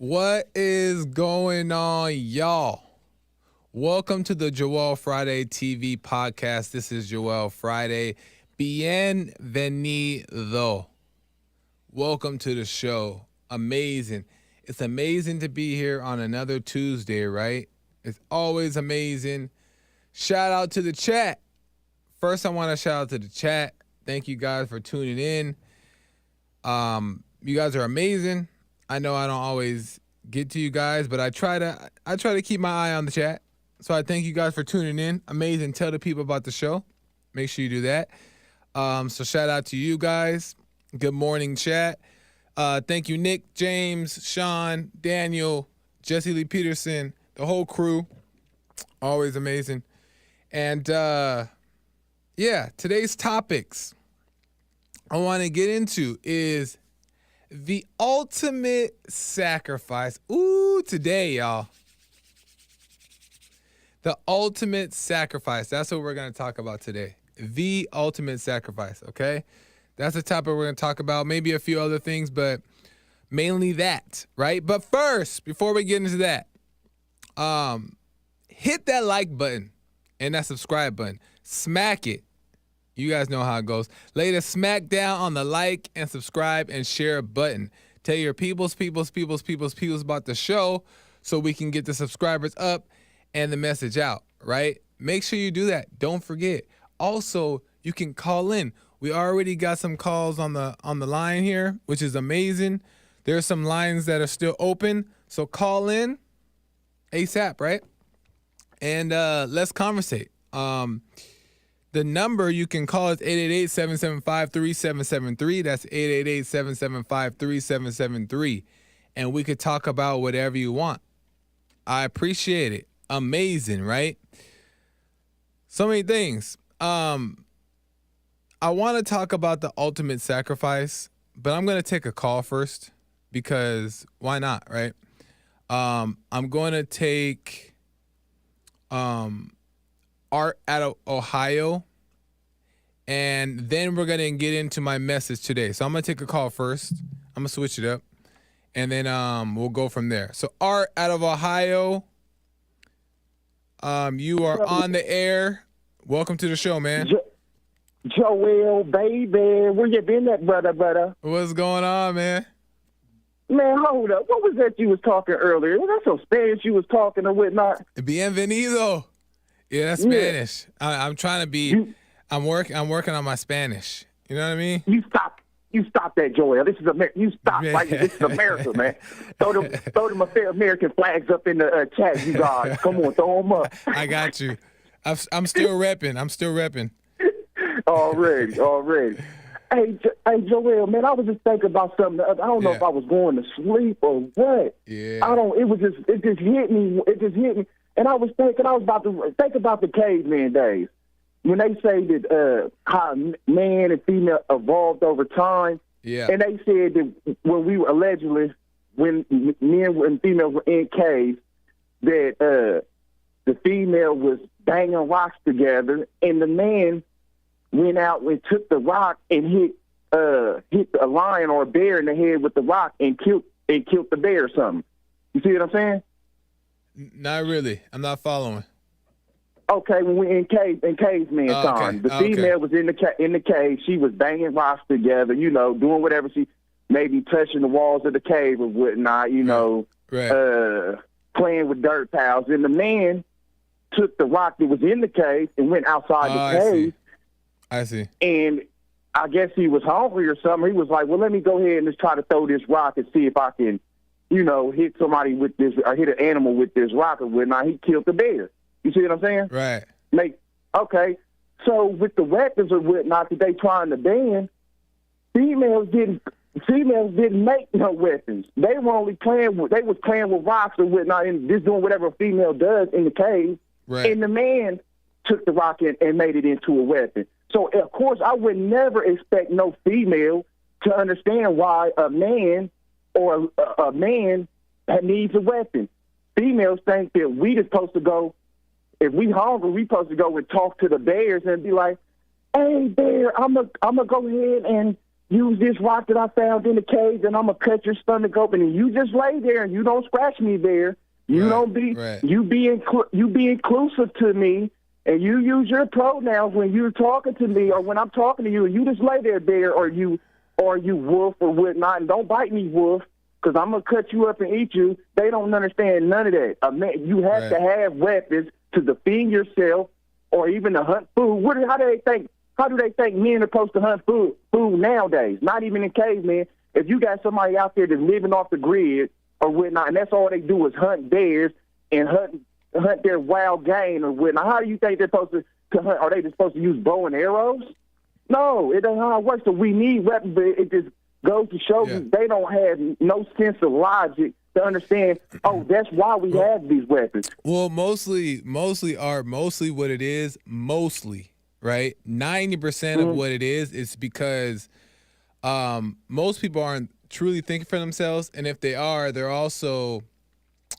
What is going on, y'all? Welcome to the Joel Friday TV podcast. This is Joel Friday. Bienvenido. Welcome to the show. Amazing. It's amazing to be here on another Tuesday, right? It's always amazing. Shout out to the chat. First, I want to shout out to the chat. Thank you guys for tuning in. You guys are amazing. I know I don't always get to you guys, but I try to keep my eye on the chat. So I thank you guys for tuning in. Amazing. Tell the people about the show. Make sure you do that. So shout out to you guys. Good morning, chat. Thank you, Nick, James, Sean, Daniel, Jesse Lee Peterson, the whole crew. Always amazing. And today's topics I want to get into is the ultimate sacrifice. Ooh, today, y'all. The ultimate sacrifice. That's what we're going to talk about today. The ultimate sacrifice, okay? That's the topic we're going to talk about. Maybe a few other things, but mainly that, right? But first, before we get into that, hit that like button and that subscribe button. Smack it. You guys know how it goes. Lay the smack down on the like and subscribe and share button. Tell your peoples about the show so we can get the subscribers up and the message out, right? Make sure you do that. Don't forget. Also, you can call in. We already got some calls on the line here, which is amazing. There are some lines that are still open, so call in ASAP, right? And let's conversate. The number you can call is 888-775-3773. That's 888-775-3773. And we could talk about whatever you want. I appreciate it. Amazing, right? So many things. I want to talk about the ultimate sacrifice, but I'm going to take a call first because why not, right? I'm going to take Art out of Ohio, and then we're going to get into my message today. So I'm going to take a call first. I'm going to switch it up, and then we'll go from there. So Art out of Ohio, you are on the air. Welcome to the show, man. Joel, baby, where you been at, brother? What's going on, man? Man, hold up. What was that you was talking earlier? Was that some Spanish you was talking or whatnot? Bienvenido. Yeah, that's Spanish. I'm trying to be. I'm working on my Spanish. You know what I mean? You stop that, Joel. This is America. You stop. Right? This is America, man. Throw them American flags up in the chat, you guys. Come on, throw them up. I got you. I'm still repping. Already. Hey, Joel, man, I was just thinking about something. I don't know if I was going to sleep or what. Yeah. It just hit me. And I was about to think about the caveman days. When they say that how man and female evolved over time. Yeah. And they said that when we were allegedly, when men and females were in caves, that the female was banging rocks together, and the man went out and took the rock and hit a lion or a bear in the head with the rock and killed the bear or something. You see what I'm saying? Not really. I'm not following. Okay, when we in caveman time, the female was in the cave. She was banging rocks together, doing whatever she, maybe touching the walls of the cave or whatnot, Right. Playing with dirt piles. And the man took the rock that was in the cave and went outside the cave. I see. And I guess he was hungry or something. He was like, well, let me go ahead and just try to throw this rock and see if I can, hit somebody with this, or hit an animal with this rock or whatnot. He killed the bear. You see what I'm saying? Right. Okay. So with the weapons or whatnot that they trying to ban, females didn't make no weapons. They were only playing with rocks or whatnot and just doing whatever a female does in the cave. Right. And the man took the rock and made it into a weapon. So, of course, I would never expect no female to understand why a man or a man needs a weapon. Females think that we just supposed to go, if we hungry, we supposed to go and talk to the bears and be like, hey, bear, I'm gonna go ahead and use this rock that I found in the cave, and I'm gonna cut your stomach open, and you just lay there and you don't scratch me there. You don't be you be inclusive to me, and you use your pronouns when you're talking to me or when I'm talking to you, and you just lay there, bear, or you wolf or whatnot, and don't bite me, wolf, because I'm gonna cut you up and eat you. They don't understand none of that. You have to have weapons to defend yourself, or even to hunt food. How do they think men are supposed to hunt food nowadays? Not even in cavemen. If you got somebody out there that's living off the grid or whatnot, and that's all they do is hunt bears and hunt their wild game or whatnot, how do you think they're supposed to hunt? Are they just supposed to use bow and arrows? No, it ain't how it works. So we need weapons, but it just goes to show you they don't have no sense of logic to understand, that's why we have these weapons. Well, mostly what it is, right? 90% of what it is because most people aren't truly thinking for themselves, and if they are, they're also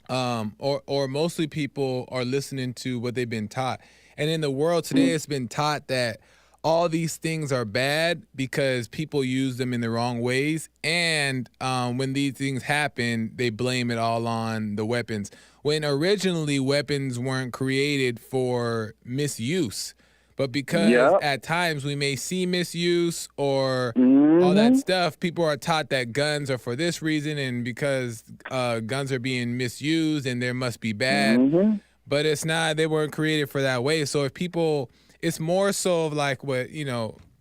or mostly people are listening to what they've been taught. And in the world today, it's been taught that all these things are bad because people use them in the wrong ways, and when these things happen, they blame it all on the weapons, when originally weapons weren't created for misuse. But because at times we may see misuse or all that stuff, people are taught that guns are for this reason, and because guns are being misused and there must be bad. But it's not, they weren't created for that way. So if people, it's more so of like what,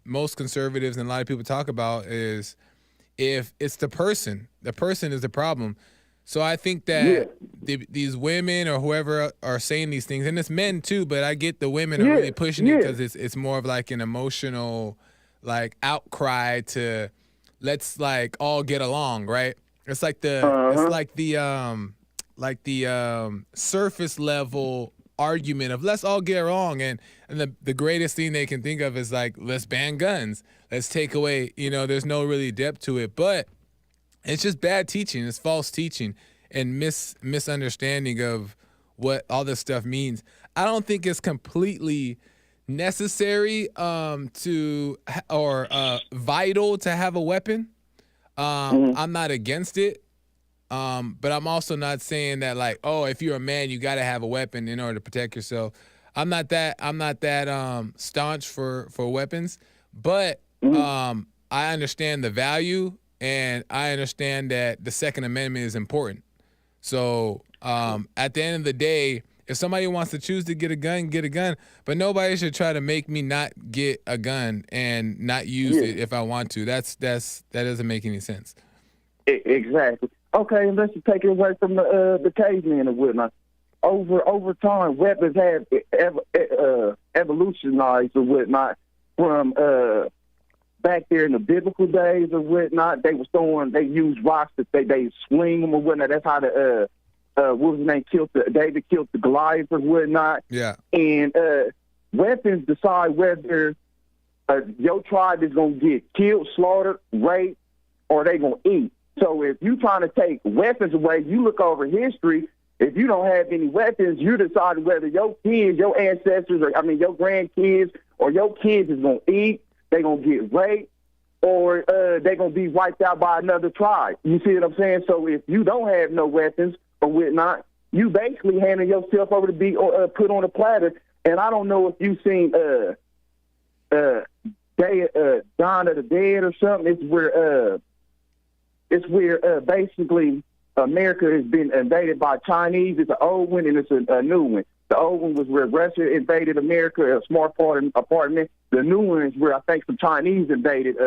most conservatives and a lot of people talk about is if it's the person is the problem. So I think that these women or whoever are saying these things, and it's men too, but I get the women are really pushing it because it's more of like an emotional like outcry to let's like all get along, right? It's like the surface level argument of let's all get along, and the greatest thing they can think of is like let's ban guns, let's take away, there's no really depth to it, but it's just bad teaching. It's false teaching and misunderstanding of what all this stuff means. I don't think it's completely necessary vital to have a weapon. I'm not against it, but I'm also not saying that like, if you're a man, you got to have a weapon in order to protect yourself. I'm not that staunch for weapons, but I understand the value. And I understand that the Second Amendment is important. So at the end of the day, if somebody wants to choose to get a gun, get a gun. But nobody should try to make me not get a gun and not use it if I want to. That doesn't make any sense. Exactly. Okay, and let's take it away from the cavemen and whatnot. Over time, weapons have evolutionized or whatnot from back there in the biblical days or whatnot. They used rocks that they swing them or whatnot. That's how what was his name, David killed the Goliath or whatnot. Yeah. And weapons decide whether your tribe is going to get killed, slaughtered, raped, or they going to eat. So if you're trying to take weapons away, you look over history. If you don't have any weapons, you decide whether your kids, your ancestors, your grandkids, or your kids is going to eat, they're going to get raped, or they're going to be wiped out by another tribe. You see what I'm saying? So if you don't have no weapons or whatnot, you basically handing yourself over to be put on a platter. And I don't know if you've seen Dawn of the Dead or something. It's where basically America has been invaded by Chinese. It's an old one and it's a new one. The old one was where Russia invaded America, a small part of it. The new one is where I think some Chinese invaded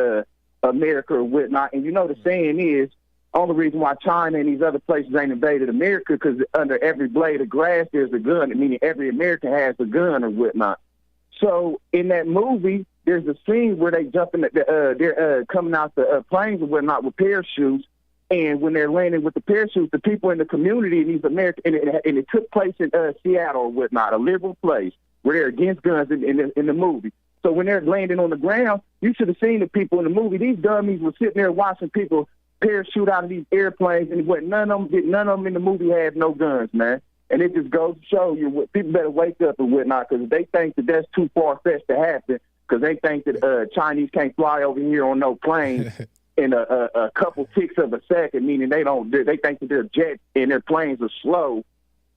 America or whatnot. And the saying is, only reason why China and these other places ain't invaded America because under every blade of grass there's a gun, meaning every American has a gun or whatnot. So in that movie, there's a scene where they jump in, they're coming out the planes or whatnot with parachutes. And when they're landing with the parachutes, the people in the community in these American, and it took place in Seattle or whatnot, a liberal place where they're against guns in the movie. So when they're landing on the ground, you should have seen the people in the movie. These dummies were sitting there watching people parachute out of these airplanes, and none of them in the movie had no guns, man. And it just goes to show you what people better wake up and whatnot, because if they think that that's too far-fetched to happen, because they think that Chinese can't fly over here on no plane in a couple ticks of a second, meaning they think that their jets and their planes are slow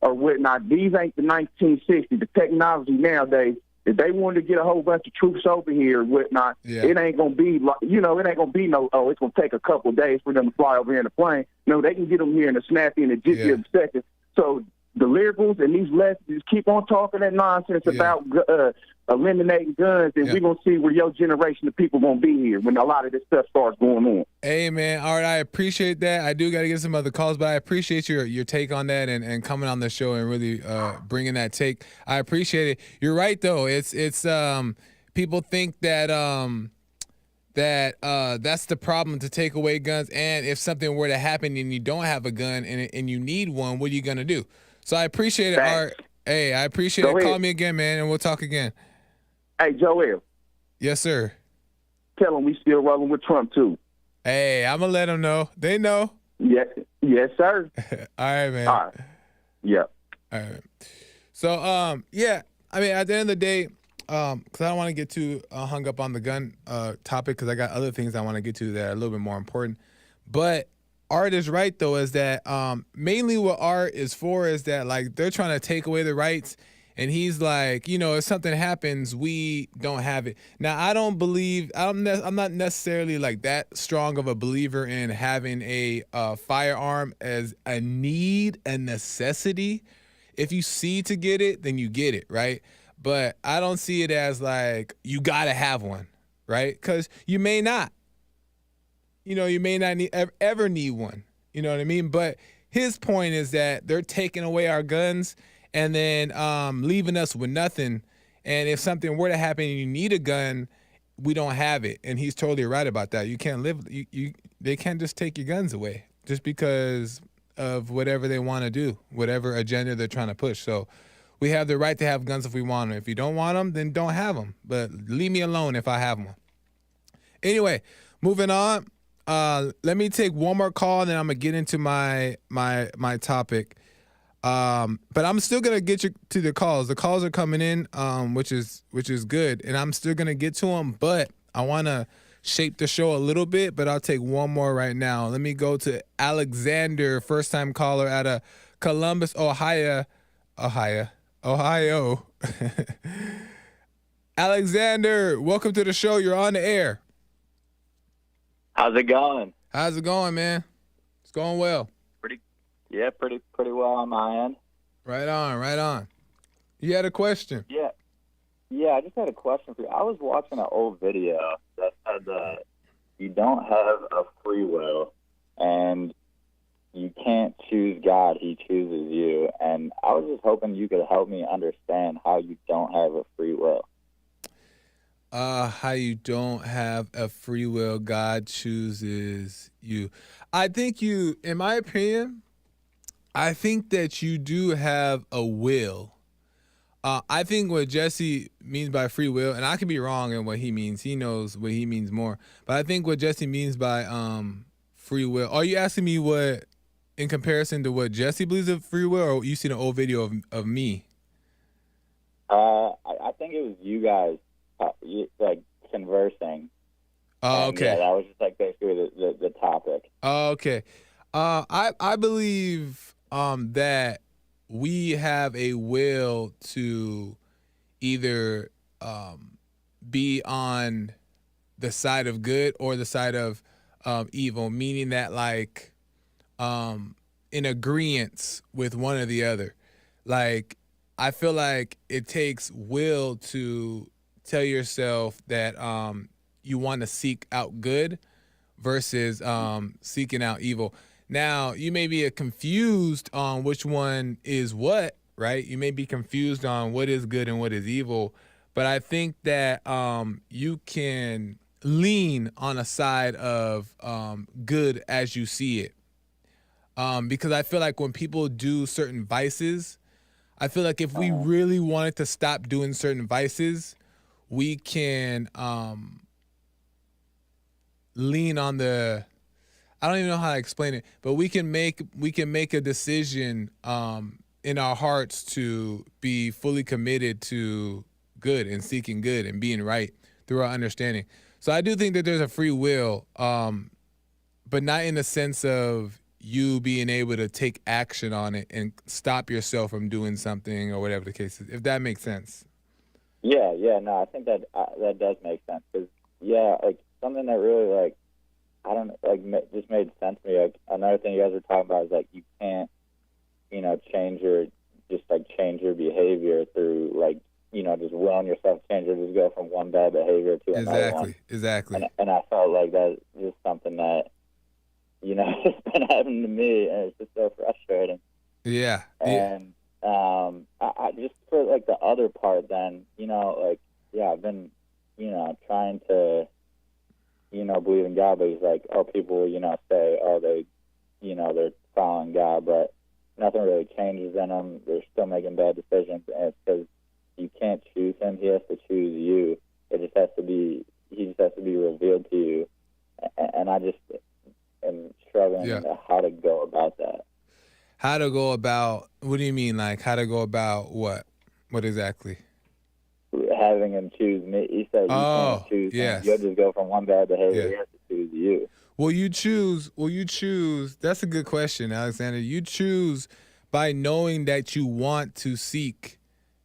or whatnot. These ain't the 1960s. The technology nowadays, if they wanted to get a whole bunch of troops over here or whatnot, it ain't going to be like, it ain't going to be no, it's going to take a couple of days for them to fly over here in a plane. No, they can get them here in a snappy in a jitty of a second. So the liberals and these lefties keep on talking that nonsense about eliminating guns, and we're going to see where your generation of people going to be here when a lot of this stuff starts going on. Hey, man. All right, I appreciate that. I do got to get some other calls, but I appreciate your take on that and coming on the show and really bringing that take. I appreciate it. You're right, though. It's people think that that's the problem, to take away guns, and if something were to happen and you don't have a gun and you need one, what are you going to do? So I appreciate it, Art. Hey, I appreciate it. Call me again, man, and we'll talk again. Hey, Joel. Yes, sir. Tell them we still rolling with Trump, too. Hey, I'm going to let them know. They know. Yes, sir. All right, man. All right. Yeah. All right. So, I mean, at the end of the day, because I don't want to get too hung up on the gun topic, because I got other things I want to get to that are a little bit more important. But Art is right, though, is that mainly what Art is for is that, like, they're trying to take away the rights. And he's like, if something happens, we don't have it. Now, I don't believe, I'm not necessarily like that strong of a believer in having a firearm as a need, a necessity. If you see to get it, then you get it, right? But I don't see it as like, you got to have one, right? Because you may not. You may not ever need one. You know what I mean? But his point is that they're taking away our guns and then leaving us with nothing. And if something were to happen and you need a gun, we don't have it. And he's totally right about that. You can't live. They can't just take your guns away just because of whatever they want to do, whatever agenda they're trying to push. So we have the right to have guns if we want them. If you don't want them, then don't have them. But leave me alone if I have one. Anyway, moving on. Let me take one more call, and then I'm gonna get into my topic. But I'm still gonna get you to the calls. The calls are coming in, which is good, and I'm still gonna get to them. But I wanna shape the show a little bit. But I'll take one more right now. Let me go to Alexander, first time caller out of Columbus, Ohio. Alexander, welcome to the show. You're on the air. How's it going? How's it going, man? It's going well. Pretty well on my end. Right on. You had a question? Yeah, I just had a question for you. I was watching an old video that said that you don't have a free will and you can't choose God, he chooses you. And I was just hoping you could help me understand how you don't have a free will. How you don't have a free will, God chooses you. I think in my opinion, I think that you do have a will. I think what Jesse means by free will, and I could be wrong in what he means. He knows what he means more. But I think what Jesse means by free will. Are you asking me what, in comparison to what Jesse believes of free will, or you seen an old video of me? I think it was you guys like conversing. Oh, okay. Yeah, that was just like basically the topic. Oh, okay. I believe that we have a will to either be on the side of good or the side of evil, meaning that like in agreement with one or the other. Like I feel like it takes will to tell yourself that you want to seek out good versus seeking out evil. Now, you may be confused on which one is what, right? You may be confused on what is good and what is evil, but I think that you can lean on a side of good as you see it. Because I feel like when people do certain vices, I feel like if we really wanted to stop doing certain vices, we can lean on the, I don't even know how to explain it, but we can make a decision in our hearts to be fully committed to good and seeking good and being right through our understanding. So I do think that there's a free will, but not in the sense of you being able to take action on it and stop yourself from doing something or whatever the case is, if that makes sense. Yeah, no, I think that that does make sense because like something that really like I don't like just made sense to me. Like another thing you guys were talking about is like you can't change your behavior through like just willing yourself to change or just go from one bad behavior to another one. Exactly. And I felt like that is something that it's been happening to me, and it's just so frustrating. Yeah. And I just for like the other part, then I've been trying to believe in God, but he's like, people say they're following God, but nothing really changes in them. They're still making bad decisions, and it's because you can't choose him. He has to choose you. He just has to be revealed to you, and I just am struggling how to go about that. How to go about? What do you mean? Like how to go about what? What exactly? Having him choose me. He said you can't choose him. You'll just go from one bad behavior. He has to choose you. Will you choose? That's a good question, Alexander. You choose by knowing that you want to seek.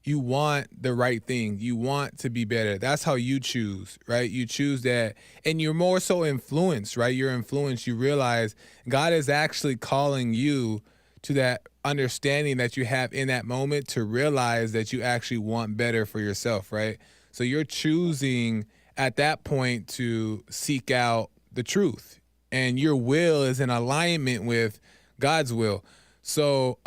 You want the right thing. You want to be better. That's how you choose, right? You choose that. And you're more so influenced, right? You're influenced. You realize God is actually calling you to that understanding that you have in that moment to realize that you actually want better for yourself, right? So you're choosing at that point to seek out the truth, and your will is in alignment with God's will. So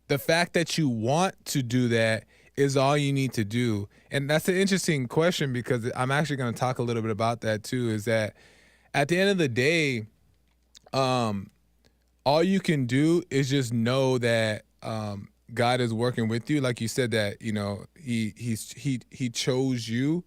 the fact that you want to do that is all you need to do. And that's an interesting question because I'm actually going to talk a little bit about that too, is that at the end of the day, all you can do is just know that God is working with you. Like you said that, he chose you.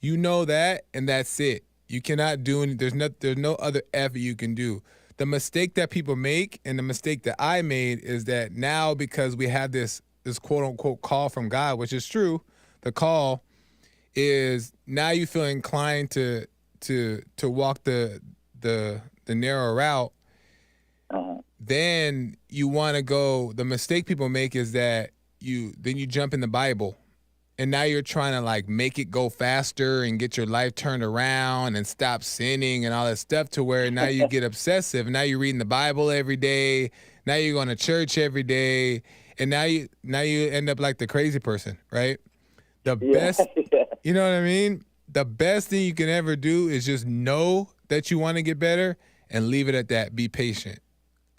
You know that, and that's it. You cannot do any, there's no other effort you can do. The mistake that people make and the mistake that I made is that now because we have this quote unquote call from God, which is true, the call is now you feel inclined to walk the narrow route. Then you want to go, the mistake people make is that you jump in the Bible and now you're trying to like make it go faster and get your life turned around and stop sinning and all that stuff to where now you get obsessive. Now you're reading the Bible every day. Now you're going to church every day. And now you end up like the crazy person, right? The best, you know what I mean? The best thing you can ever do is just know that you want to get better and leave it at that. Be patient.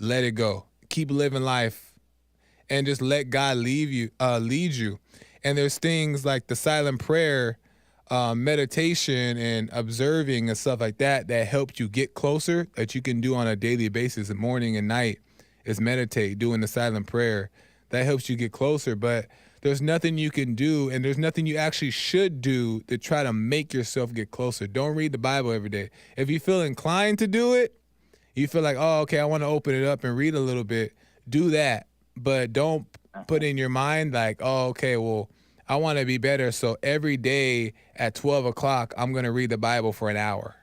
Let it go. Keep living life and just let God lead you. And there's things like the silent prayer, meditation and observing and stuff like that help you get closer, that you can do on a daily basis, morning and night, is meditate, doing the silent prayer. That helps you get closer, but there's nothing you can do and there's nothing you actually should do to try to make yourself get closer. Don't read the Bible every day. If you feel inclined to do it, you feel like, oh, okay, I want to open it up and read a little bit, do that. But don't put in your mind like, oh, okay, well, I want to be better. So every day at 12 o'clock, I'm going to read the Bible for an hour.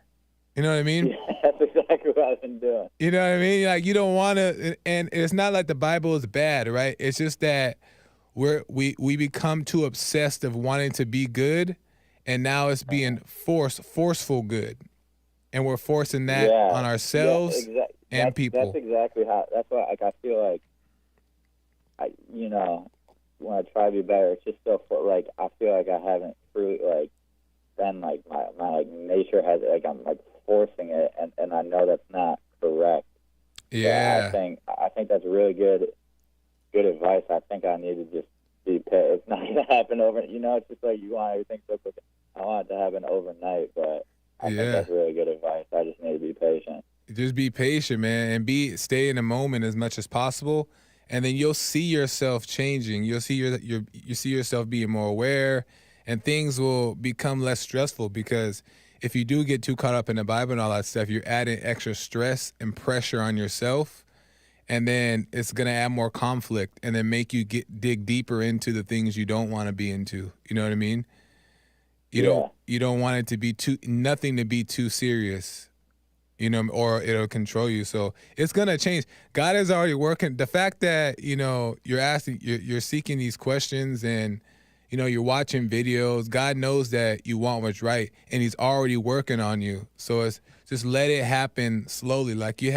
You know what I mean? Yeah, that's exactly what I've been doing. You know what I mean? Like you don't want to, and it's not like the Bible is bad, right? It's just that we become too obsessed of wanting to be good, and now it's being forceful good. And we're forcing that on ourselves and people. That's exactly how. That's why, like, I feel like, when I try to be better, it's just so like I feel like I haven't truly like been like my like nature has like I'm like forcing it, and I know that's not correct. Yeah. So I think that's really good advice. I think I need to just be patient. It's not gonna happen over. It's just like you want everything so quick. I want it to happen overnight, but I think that's really good advice. I just need to be patient. Just be patient, man, and stay in the moment as much as possible, and then you'll see yourself changing. You'll see you see yourself being more aware, and things will become less stressful because if you do get too caught up in the Bible and all that stuff, you're adding extra stress and pressure on yourself, and then it's gonna add more conflict and then make you dig deeper into the things you don't want to be into. You know what I mean? You don't want it to be nothing to be too serious, or it'll control you. So it's gonna change. God is already working. The fact that you're seeking these questions, and you're watching videos. God knows that you want what's right, and He's already working on you. So it's just let it happen slowly. Like you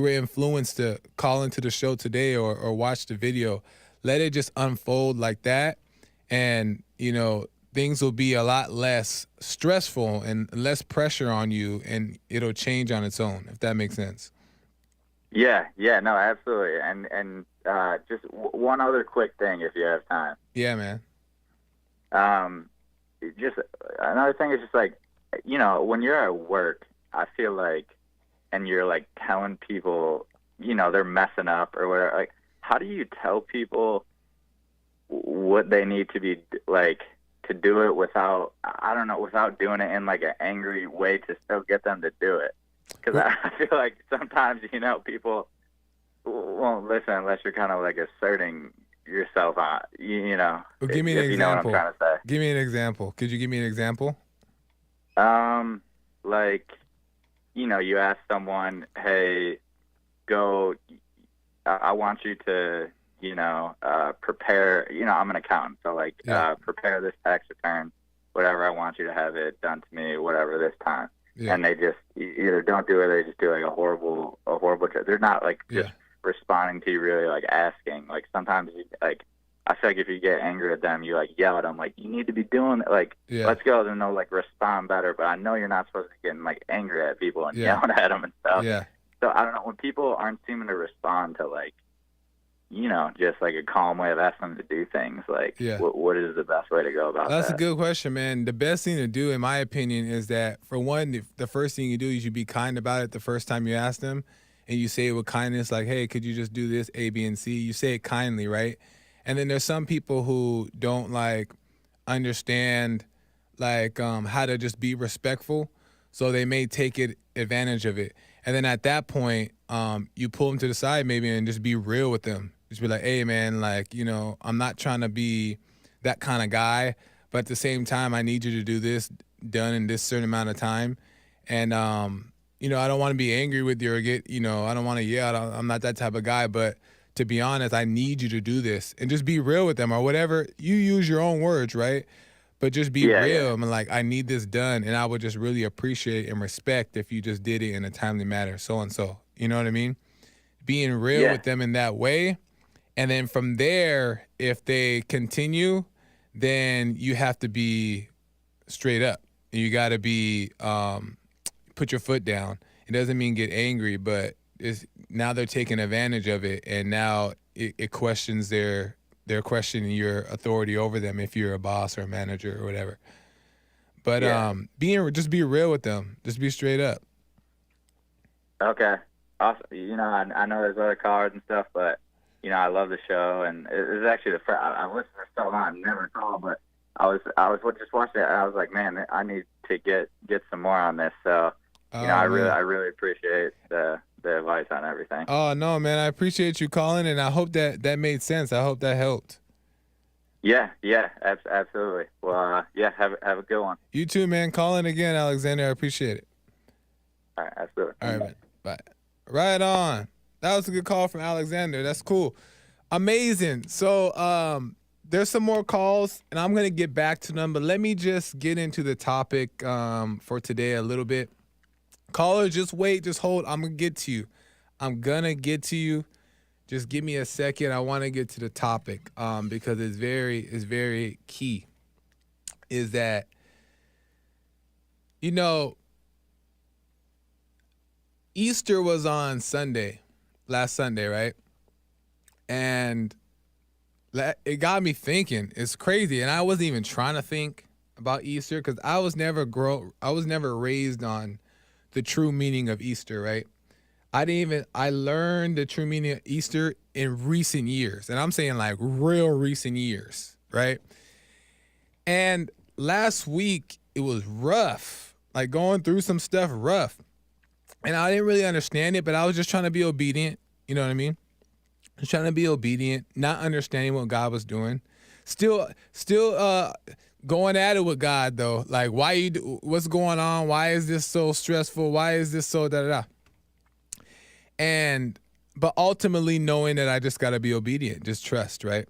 were influenced to call into the show today or watch the video. Let it just unfold like that, and things will be a lot less stressful and less pressure on you, and it'll change on its own, if that makes sense. Yeah, no, absolutely. And just one other quick thing, if you have time. Yeah, man. Just another thing is just like, when you're at work, I feel like, and you're like telling people, they're messing up or whatever. Like, how do you tell people what they need to be like to do it without doing it in like an angry way to still get them to do it? Because I feel like sometimes, people won't listen unless you're kind of like asserting yourself on, Well, give me an example. You know what I'm trying to say. Give me an example. Could you give me an example? Like, you ask someone, hey, go, I want you to, prepare, I'm an accountant. So like, prepare this tax return, whatever. I want you to have it done to me, whatever this time. Yeah. And they just either don't do it, or they just do like a horrible job. They're not like just responding to you, really like asking. Like sometimes like, I feel like if you get angry at them, you like yell at them, like you need to be doing it. Like, let's go. Then they'll like respond better. But I know you're not supposed to be getting like angry at people and yelling at them and stuff. Yeah. So I don't know, when people aren't seeming to respond to like, just like a calm way of asking them to do things, like what is the best way to go about that? That's a good question, man. The best thing to do, in my opinion, is that for one, the first thing you do is you be kind about it the first time you ask them, and you say it with kindness, like, hey, could you just do this, A, B, and C? You say it kindly, right? And then there's some people who don't like understand like how to just be respectful, so they may take advantage of it. And then at that point, you pull them to the side maybe and just be real with them. Just be like, hey, man, like, I'm not trying to be that kind of guy, but at the same time, I need you to do this done in this certain amount of time. And, I don't want to be angry with you or get, I don't want to yell. I'm not that type of guy. But to be honest, I need you to do this. And just be real with them or whatever. You use your own words, right? But just be real. Yeah. I'm like, I need this done. And I would just really appreciate and respect if you just did it in a timely manner, so and so. You know what I mean? Being real with them in that way. And then from there, if they continue, then you have to be straight up. You got to be put your foot down. It doesn't mean get angry, but now they're taking advantage of it, and now it questions they're questioning your authority over them if you're a boss or a manager or whatever. But just be real with them. Just be straight up. Okay. Awesome. I know there's other callers and stuff, but I love the show, and it was actually the first. I listened for so long, never called, but I was just watching it, and I was like, man, I need to get some more on this. So, I really appreciate the advice on everything. Oh no, man, I appreciate you calling, and I hope that made sense. I hope that helped. Yeah, absolutely. Well, have a good one. You too, man. Call in again, Alexander. I appreciate it. All right, absolutely. All right, man. Bye. Right on. That was a good call from Alexander. That's cool. Amazing. So there's some more calls, and I'm going to get back to them, but let me just get into the topic for today a little bit. Caller, just wait. Just hold. I'm going to get to you. Just give me a second. I want to get to the topic because it's very key. Is that, Easter was on last Sunday, right? And it got me thinking. It's crazy, and I wasn't even trying to think about Easter because I was never raised on the true meaning of Easter, right? I learned the true meaning of Easter in recent years, and I'm saying like real recent years, right? And last week it was rough, like going through some stuff rough. And I didn't really understand it, but I was just trying to be obedient. You know what I mean? Just trying to be obedient, not understanding what God was doing. Still going at it with God though. Like, what's going on? Why is this so stressful? Why is this so da da da? But ultimately knowing that I just got to be obedient, just trust, right?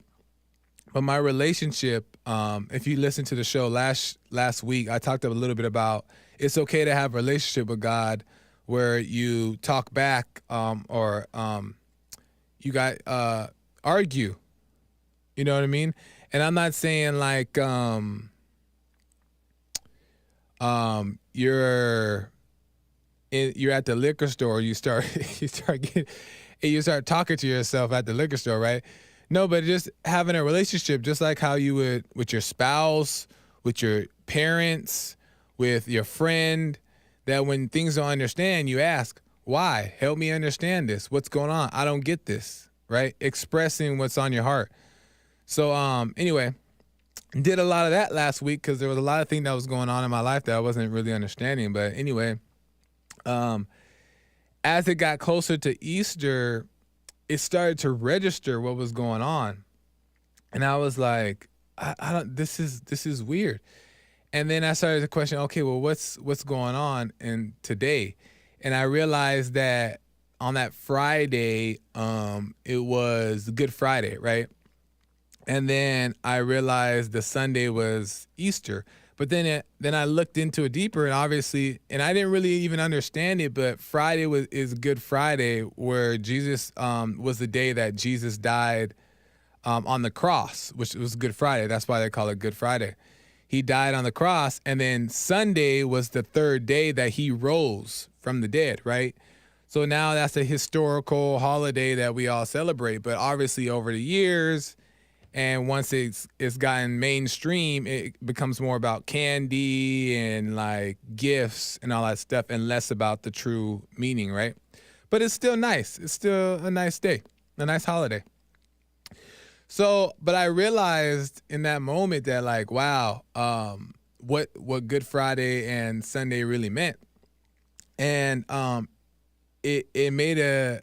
But my relationship, if you listen to the show last week, I talked a little bit about it's okay to have a relationship with God where you talk back or you got argue. You know what I mean? And I'm not saying like you're at the liquor store, you start talking to yourself at the liquor store, right? No, but just having a relationship, just like how you would with your spouse, with your parents, with your friend, that when things don't understand, you ask, why? Help me understand this. What's going on? I don't get this, right? Expressing what's on your heart. So anyway, did a lot of that last week because there was a lot of things that was going on in my life that I wasn't really understanding. But anyway, as it got closer to Easter, it started to register what was going on. And I was like, I don't, this is weird. And then I started to question, okay, well, what's going on in today? And I realized that on that Friday, it was Good Friday, right? And then I realized the Sunday was Easter. But then I looked into it deeper, and obviously, and I didn't really even understand it, but Friday is Good Friday, where Jesus was the day that Jesus died on the cross, which was Good Friday. That's why they call it Good Friday. He died on the cross, and then Sunday was the third day that he rose from the dead, right? So now that's a historical holiday that we all celebrate. But obviously, over the years, and once it's gotten mainstream, it becomes more about candy and like gifts and all that stuff and less about the true meaning, right? But it's still nice. It's still a nice day, a nice holiday. So, but I realized in that moment that like, wow, what Good Friday and Sunday really meant. And it made a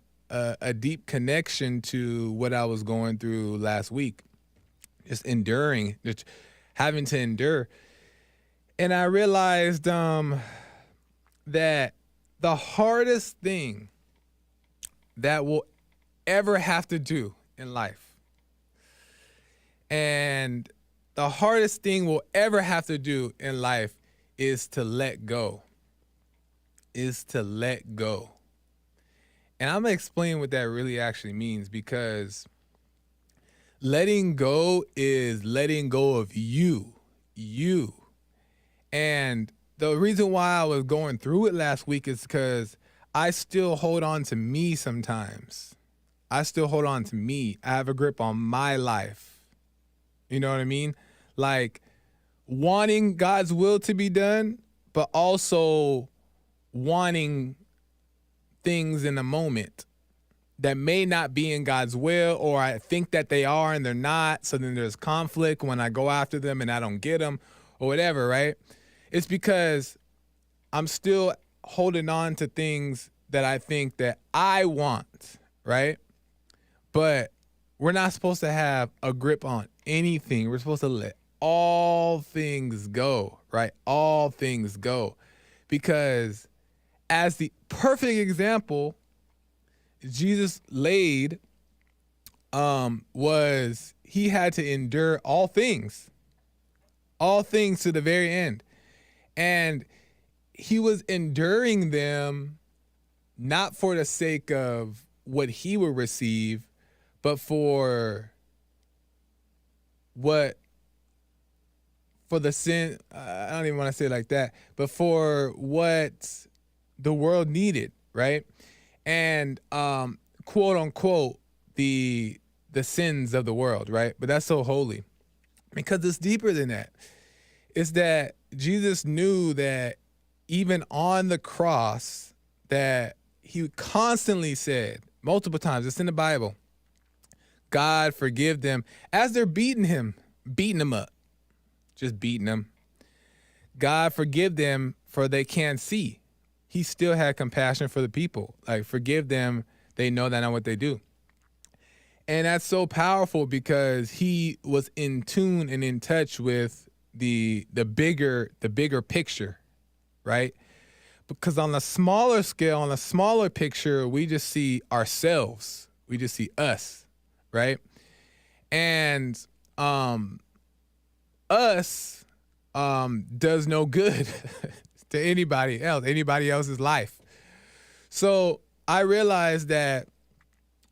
deep connection to what I was going through last week. Just enduring, just having to endure. And I realized that the hardest thing that we'll ever have to do in life, and the hardest thing we'll ever have to do in life is to let go. Is to let go. And I'm going to explain what that really actually means, because letting go is letting go of you. And the reason why I was going through it last week is because I still hold on to me sometimes. I still hold on to me. I have a grip on my life. You know what I mean? Like wanting God's will to be done, but also wanting things in the moment that may not be in God's will, or I think that they are and they're not. So then there's conflict when I go after them and I don't get them or whatever, right? It's because I'm still holding on to things that I think that I want, right? But we're not supposed to have a grip on anything. We're supposed to let all things go, right? All things go. Because as the perfect example, Jesus laid was he had to endure all things to the very end. And he was enduring them not for the sake of what he would receive, but for the sin, I don't even want to say it like that, but for what the world needed, right? And quote unquote the sins of the world, right? But that's so holy, because it's deeper than that. It's that Jesus knew that even on the cross, that he constantly said multiple times, it's in the Bible, God forgive them, as they're beating him up, just beating him. God forgive them, for they can't see. He still had compassion for the people. Like, forgive them, they know that not what they do. And that's so powerful, because he was in tune and in touch with the bigger picture, right? Because on the smaller scale, on the smaller picture, we just see ourselves. We just see us, right? And us does no good to anybody else's life. So I realized that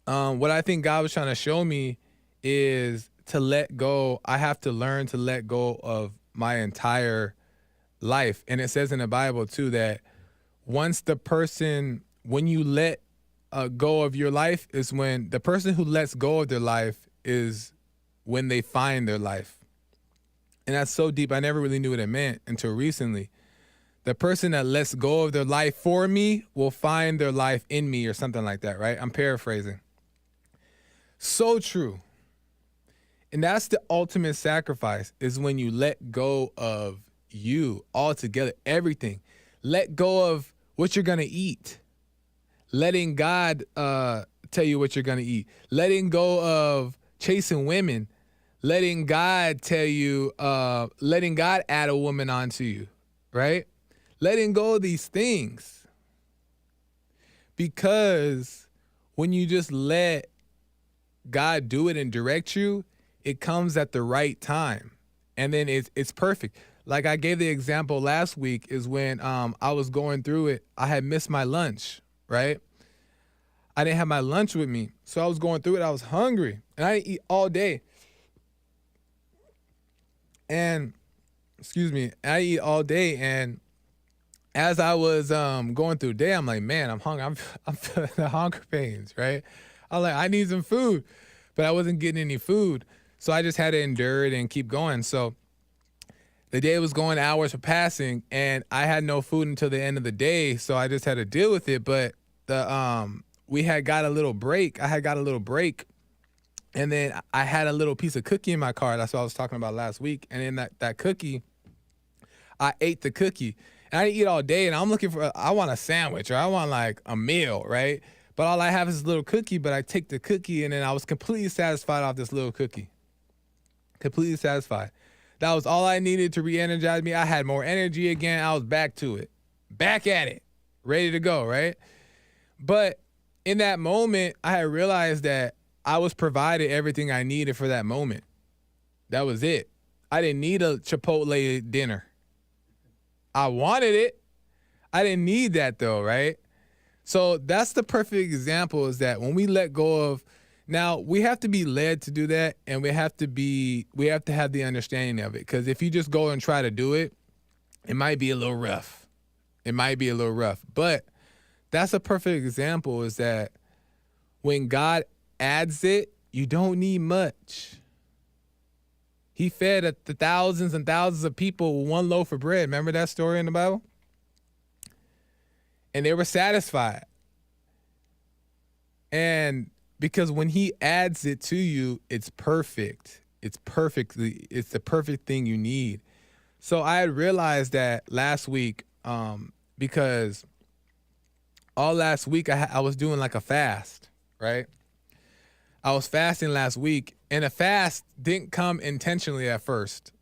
what I think God was trying to show me is to let go. I have to learn to let go of my entire life. And it says in the Bible too that when you let go of your life is when the person who lets go of their life is when they find their life. And that's so deep. I never really knew what it meant until recently. The person that lets go of their life for me will find their life in me or something like that, right? I'm paraphrasing. So true. And that's the ultimate sacrifice, is when you let go of you altogether, everything. Let go of what you're going to eat. Letting God tell you what you're going to eat. Letting go of chasing women. Letting God tell you, letting God add a woman onto you, right? Letting go of these things. Because when you just let God do it and direct you, it comes at the right time. And then it's perfect. Like I gave the example last week is when I was going through it, I had missed my lunch, right? I didn't have my lunch with me. So I was going through it. I was hungry and I didn't eat all day. And I eat all day. And as I was going through the day, I'm like, man, I'm hungry. I'm feeling the hunger pains, right? I'm like, I need some food, but I wasn't getting any food. So I just had to endure it and keep going. So the day was going, hours were passing, and I had no food until the end of the day. So I just had to deal with it. But we had got a little break. I had got a little break. And then I had a little piece of cookie in my car. That's what I was talking about last week. And in that cookie, I ate the cookie. And I didn't eat all day. And I want a sandwich or I want like a meal, right? But all I have is this little cookie. But I take the cookie and then I was completely satisfied off this little cookie. Completely satisfied. That was all I needed to re-energize me. I had more energy again. I was back to it. Back at it. Ready to go, right? But in that moment, I had realized that I was provided everything I needed for that moment. That was it. I didn't need a Chipotle dinner. I wanted it. I didn't need that though, right? So that's the perfect example, is that when we let go of, now we have to be led to do that, and we have to have the understanding of it. Because if you just go and try to do it, it might be a little rough. But that's a perfect example, is that when God adds it, you don't need much. He fed the thousands and thousands of people with one loaf of bread. Remember that story in the Bible? And they were satisfied. And because when he adds it to you, it's perfect. It's the perfect thing you need. So I had realized that last week, because all last week I was doing like a fast, right? I was fasting last week, and a fast didn't come intentionally at first.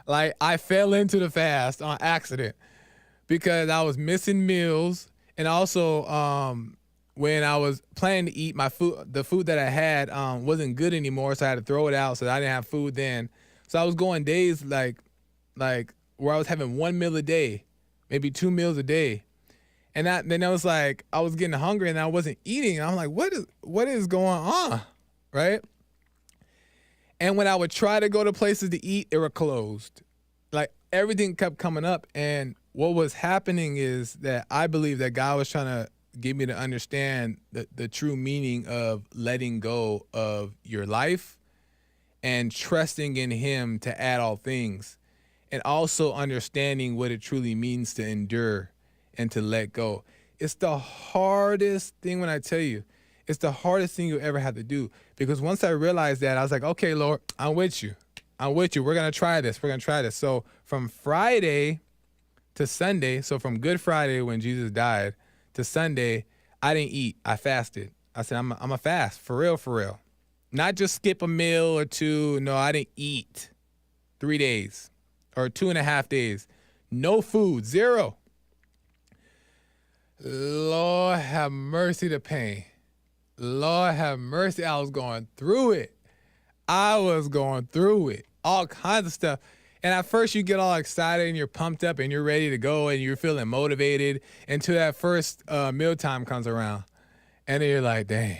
Like I fell into the fast on accident because I was missing meals, and also when I was planning to eat my food, the food that I had wasn't good anymore, so I had to throw it out. So I didn't have food then. So I was going days like where I was having one meal a day, maybe 2 meals a day. And then I was like, I was getting hungry and I wasn't eating. And I'm like, what is going on, right? And when I would try to go to places to eat, they were closed. Like everything kept coming up. And what was happening is that I believe that God was trying to get me to understand the true meaning of letting go of your life and trusting in him to add all things, and also understanding what it truly means to endure and to let go. It's the hardest thing, when I tell you, it's the hardest thing you'll ever have to do. Because once I realized that, I was like, okay, Lord, I'm with you. We're going to try this. So from Friday to Sunday, so from Good Friday when Jesus died to Sunday, I didn't eat. I fasted. I said, I'm a fast, for real. Not just skip a meal or two. No, I didn't eat. 3 days or 2.5 days. No food, zero. Lord have mercy, the pain. Lord have mercy, I was going through it. All kinds of stuff. And at first you get all excited and you're pumped up and you're ready to go and you're feeling motivated until that first mealtime comes around. And then you're like, dang.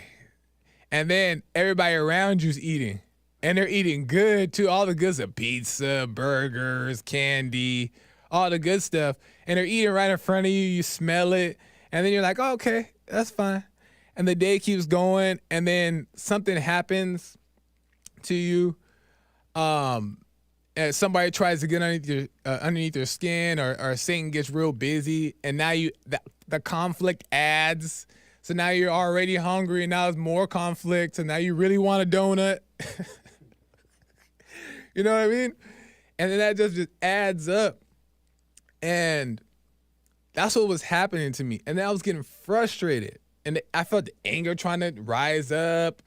And then everybody around you's eating. And they're eating good too. All the good stuff, pizza, burgers, candy, all the good stuff. And they're eating right in front of you. You smell it. And then you're like, oh, okay, that's fine. And the day keeps going. And then something happens to you. And somebody tries to get underneath your skin, or Satan gets real busy, and now the conflict adds. So now you're already hungry, and now there's more conflict. So now you really want a donut. You know what I mean? And then that just adds up, and that's what was happening to me. And then I was getting frustrated, and I felt the anger trying to rise up,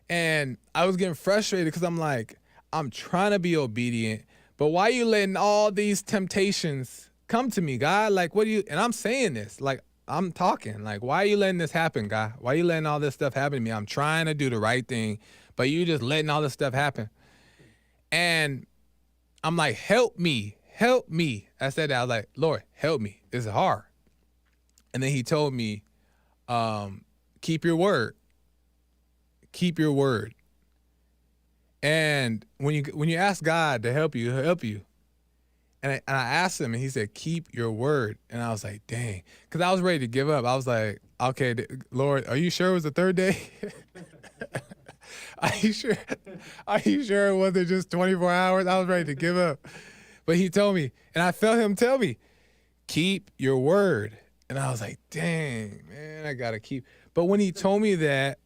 and I was getting frustrated because I'm like, I'm trying to be obedient, but why are you letting all these temptations come to me, God? Like, what do you, and I'm saying this, like, I'm talking, like, why are you letting this happen, God? Why are you letting all this stuff happen to me? I'm trying to do the right thing, but you just letting all this stuff happen. And I'm like, help me. I said that, I was like, Lord, help me. This is hard. And then he told me, keep your word. Keep your word. And when you ask God to help you, he'll help you. And I asked him, and he said, keep your word. And I was like, dang. Because I was ready to give up. I was like, okay, Lord, are you sure it was the third day? Are you sure? Are you sure it wasn't just 24 hours? I was ready to give up. But he told me, and I felt him tell me, keep your word. And I was like, dang, man, I got to keep. But when he told me that,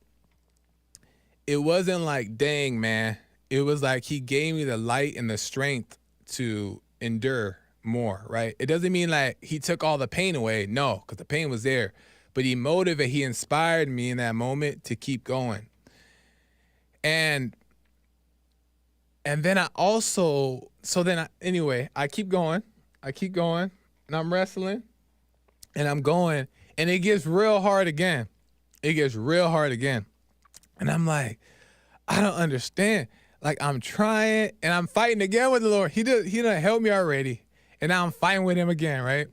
it wasn't like, dang, man. It was like he gave me the light and the strength to endure more, right? It doesn't mean like he took all the pain away. No, because the pain was there. But he inspired me in that moment to keep going. And then I keep going, and I'm wrestling, and I'm going, and it gets real hard again. And I'm like, I don't understand. Like, I'm trying, and I'm fighting again with the Lord. He done helped me already, and now I'm fighting with him again, right?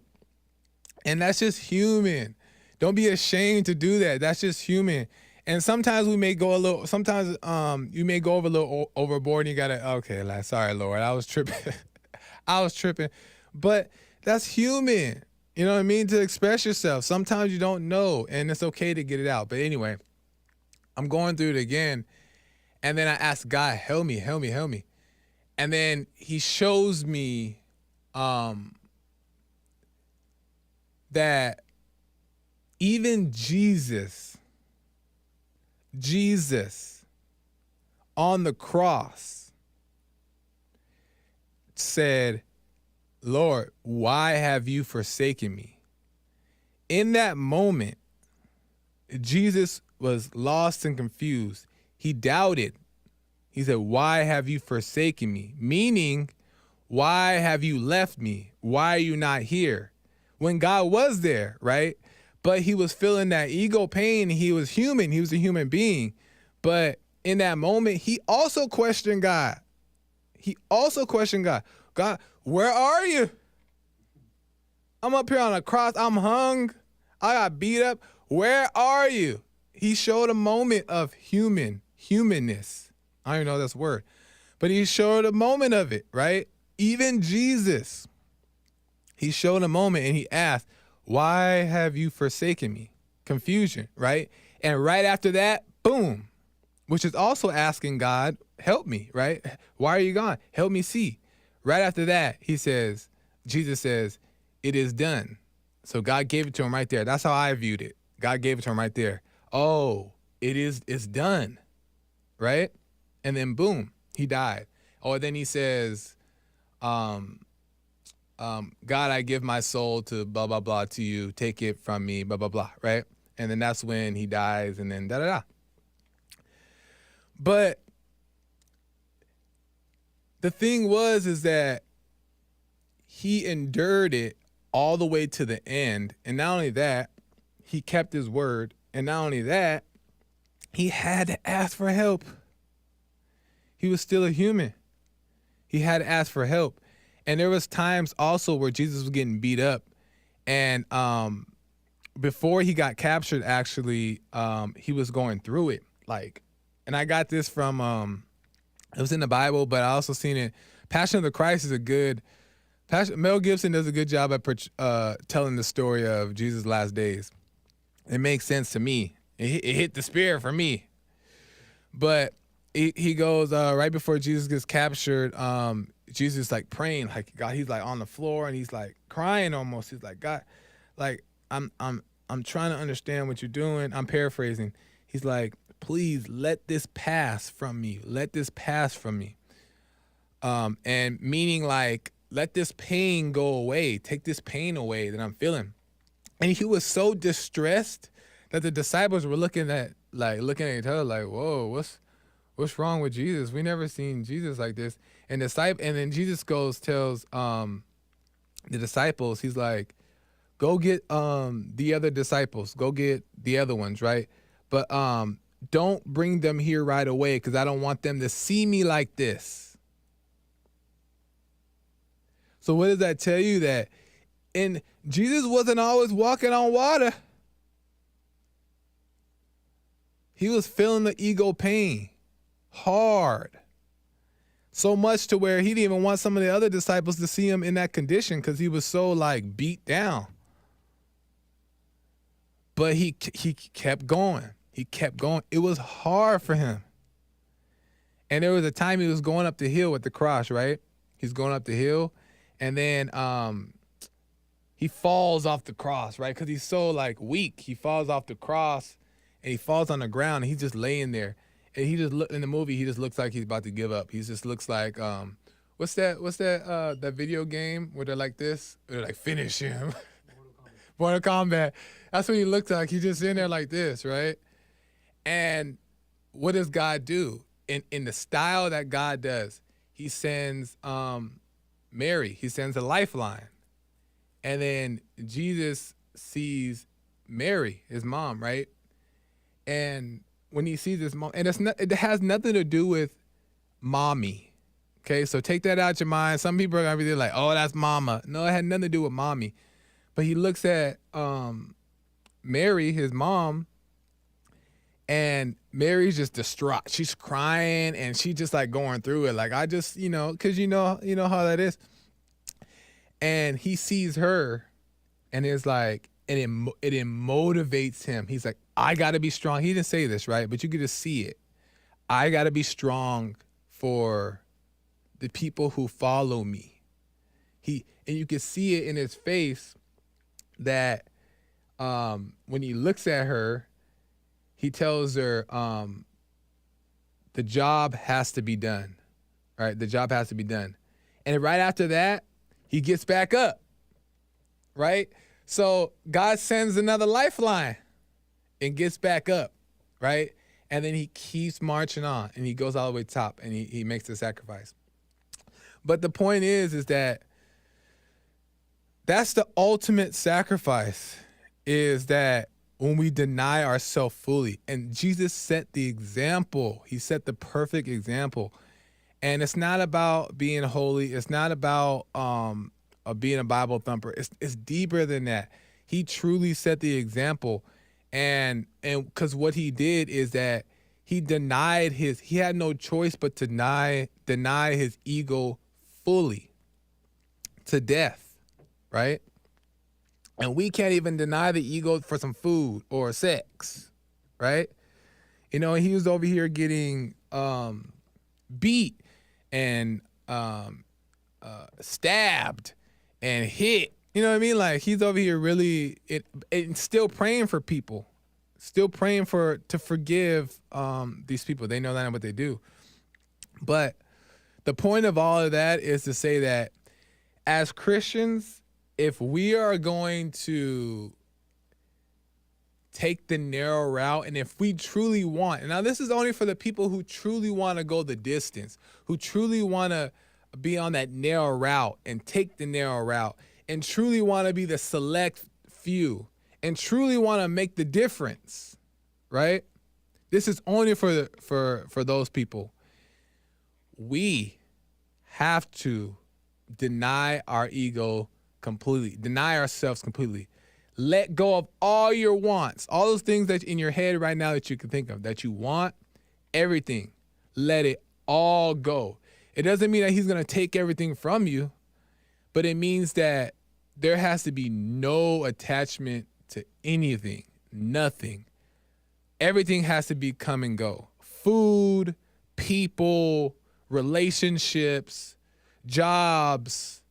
And that's just human. Don't be ashamed to do that. That's just human. And sometimes you may go over a little overboard, and you gotta, okay, like, sorry, Lord, I was tripping. But that's human. You know what I mean? To express yourself. Sometimes you don't know, and it's okay to get it out. But anyway, I'm going through it again. And then I ask God, help me. And then he shows me that even Jesus on the cross said, Lord, why have you forsaken me? In that moment, Jesus was lost and confused. He doubted. He said, why have you forsaken me? Meaning, why have you left me? Why are you not here? When God was there, right? But he was feeling that ego pain. He was human. He was a human being. But in that moment, he also questioned God. God, where are you? I'm up here on a cross. I'm hung. I got beat up. Where are you? He showed a moment of humanness. I don't even know that's a word. But he showed a moment of it, right? Even Jesus, he showed a moment and he asked, why have you forsaken me? Confusion, right? And right after that, boom, which is also asking God, help me, right? Why are you gone? Help me see. Right after that, Jesus says, it is done. So God gave it to him right there. That's how I viewed it. God gave it to him right there. Oh, it's done, right? And then boom, he died. Or then he says, God, I give my soul to blah, blah, blah to you. Take it from me, blah, blah, blah, right? And then that's when he dies, and then da-da-da. But the thing is that he endured it all the way to the end. And not only that, he kept his word. And not only that, he had to ask for help. He was still a human. He had to ask for help. And there was times also where Jesus was getting beat up. And before he got captured, actually, he was going through it. Like, and I got this from, it was in the Bible, but I also seen it. Passion of the Christ is a good, Mel Gibson does a good job at telling the story of Jesus' last days. It makes sense to me. It hit the spirit for me. But he goes, right before Jesus gets captured, Jesus is like praying, like God, he's like on the floor and he's like crying almost. He's like, God, like I'm trying to understand what you're doing. I'm paraphrasing. He's like, please let this pass from me. Let this pass from me. And meaning like, let this pain go away. Take this pain away that I'm feeling. And he was so distressed that the disciples were looking at each other like, whoa, what's wrong with Jesus? We never seen Jesus like this. And then Jesus tells the disciples, he's like, go get the other disciples, go get the other ones, right? But don't bring them here right away because I don't want them to see me like this. So what does that tell you? That and Jesus wasn't always walking on water. He was feeling the ego pain hard. So much to where he didn't even want some of the other disciples to see him in that condition because he was so like beat down. But he kept going. He kept going. It was hard for him. And there was a time he was going up the hill with the cross, right? He's going up the hill. And then he falls off the cross, right? Because he's so like weak. He falls off the cross and he falls on the ground and he's just laying there. And he just in the movie, he just looks like he's about to give up. He just looks like what's that video game where they're like this? They're like, finish him. Mortal Kombat. That's what he looked like. He's just in there like this, right? And what does God do? In the style that God does, he sends Mary. He sends a lifeline. And then Jesus sees Mary, his mom, right? And when he sees his mom, and it has nothing to do with mommy. Okay, so take that out your mind. Some people are gonna be like, oh, that's mama. No, it had nothing to do with mommy. But he looks at Mary, his mom, and Mary's just distraught. She's crying and she's just like going through it. Like, I just, because you know how that is. And he sees her and it's like, and it motivates him. He's like, I got to be strong. He didn't say this, right? But you get to see it. I got to be strong for the people who follow me. And you can see it in his face that when he looks at her, he tells her the job has to be done, right? The job has to be done. And right after that, he gets back up, right? So God sends another lifeline and gets back up, right? And then he keeps marching on and he goes all the way to the top and he makes the sacrifice. But the point is that that's the ultimate sacrifice, is that when we deny ourselves fully. And Jesus set the example. He set the perfect example. And it's not about being holy. It's not about being a Bible thumper. It's deeper than that. He truly set the example. And because what he did is that he had no choice but to deny his ego fully to death, right? And we can't even deny the ego for some food or sex, right? He was over here getting beat and stabbed and hit. You know what I mean? Like, he's over here really still praying for people, still praying to forgive these people. They know that what they do. But the point of all of that is to say that as Christians, if we are going to take the narrow route, and if we truly want, and now this is only for the people who truly want to go the distance, who truly want to be on that narrow route and take the narrow route and truly want to be the select few and truly want to make the difference, right? This is only for those people. We have to deny our ego completely, deny ourselves completely. Let go of all your wants, all those things that in your head right now that you can think of, that you want, everything. Let it all go. It doesn't mean that he's going to take everything from you, but it means that there has to be no attachment to anything, nothing. Everything has to be come and go. Food, people, relationships, jobs,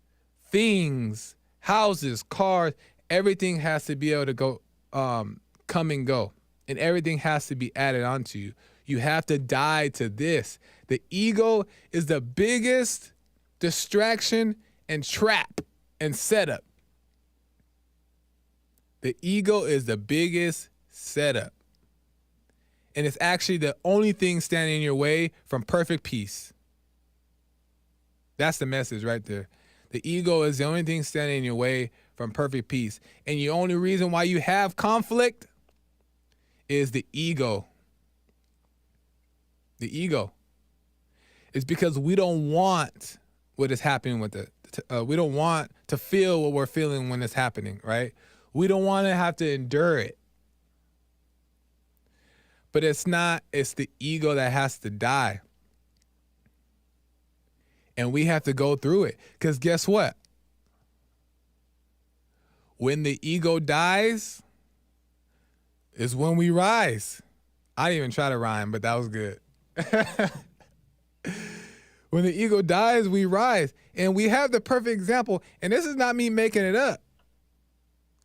things, houses, cars, everything has to be able to go, come and go. And everything has to be added onto you. You have to die to this. The ego is the biggest distraction and trap and setup. The ego is the biggest setup. And it's actually the only thing standing in your way from perfect peace. That's the message right there. The ego is the only thing standing in your way from perfect peace. And the only reason why you have conflict is the ego. The ego. It's because we don't want what is happening with it. We don't want to feel what we're feeling when it's happening, right? We don't want to have to endure it. But it's the ego that has to die. And we have to go through it. Because guess what? When the ego dies is when we rise. I didn't even try to rhyme, but that was good. When the ego dies, we rise. And we have the perfect example. And this is not me making it up.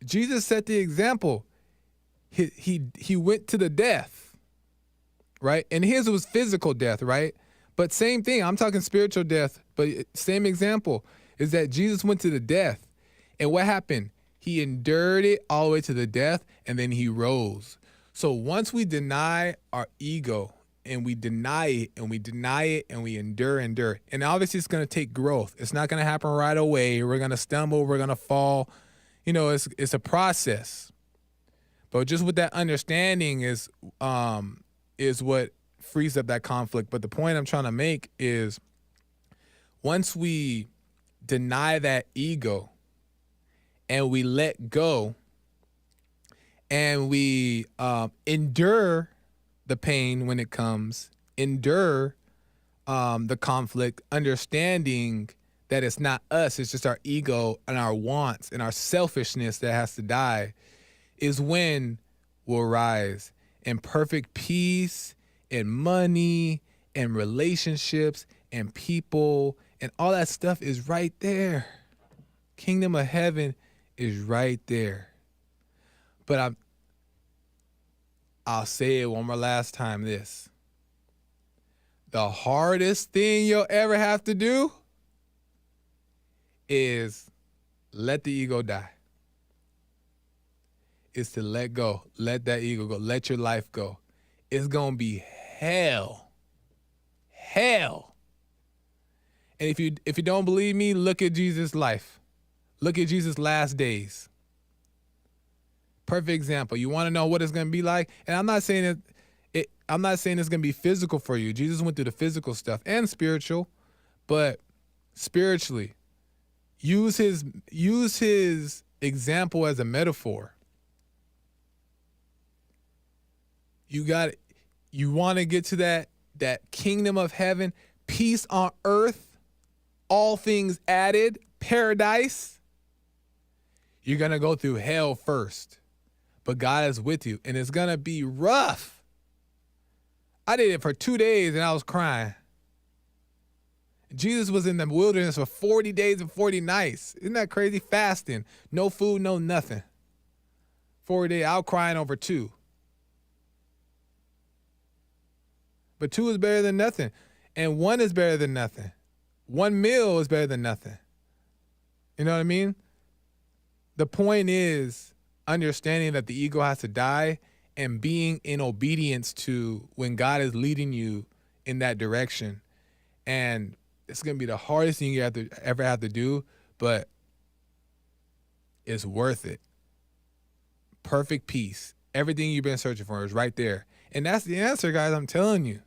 Jesus set the example. He went to the death, right? And his was physical death, right? But same thing. I'm talking spiritual death, but same example is that Jesus went to the death. And what happened? He endured it all the way to the death, and then he rose. So once we deny our ego, and we deny it, and we deny it, and we endure. And obviously it's going to take growth. It's not going to happen right away. We're going to stumble. We're going to fall. You know, it's a process. But just with that understanding is what frees up that conflict. But the point I'm trying to make is once we deny that ego and we let go and we endure the pain when it comes, endure the conflict, understanding that it's not us, it's just our ego and our wants and our selfishness that has to die, is when we'll rise in perfect peace and money and relationships and people and all that stuff is right there. Kingdom of heaven is right there. But I'll say it one more last time, this. The hardest thing you'll ever have to do is let the ego die. Is to let go. Let that ego go. Let your life go. It's going to be hell. Hell. And if you don't believe me, look at Jesus' life. Look at Jesus' last days. Perfect example. You want to know what it's going to be like? And I'm not saying it's going to be physical for you. Jesus went through the physical stuff and spiritual, but spiritually, use his example as a metaphor. You want to get to that kingdom of heaven, peace on earth, all things added, paradise. You're going to go through hell first, but God is with you, and it's going to be rough. I did it for 2 days, and I was crying. Jesus was in the wilderness for 40 days and 40 nights. Isn't that crazy? Fasting, no food, no nothing. 40 days, I was crying over 2. But 2 is better than nothing. And 1 is better than nothing. 1 meal is better than nothing. You know what I mean? The point is understanding that the ego has to die and being in obedience to when God is leading you in that direction. And It's gonna be the hardest thing you ever have to do, but it's worth it. Perfect peace. Everything you've been searching for is right there. And that's the answer, guys. I'm telling you.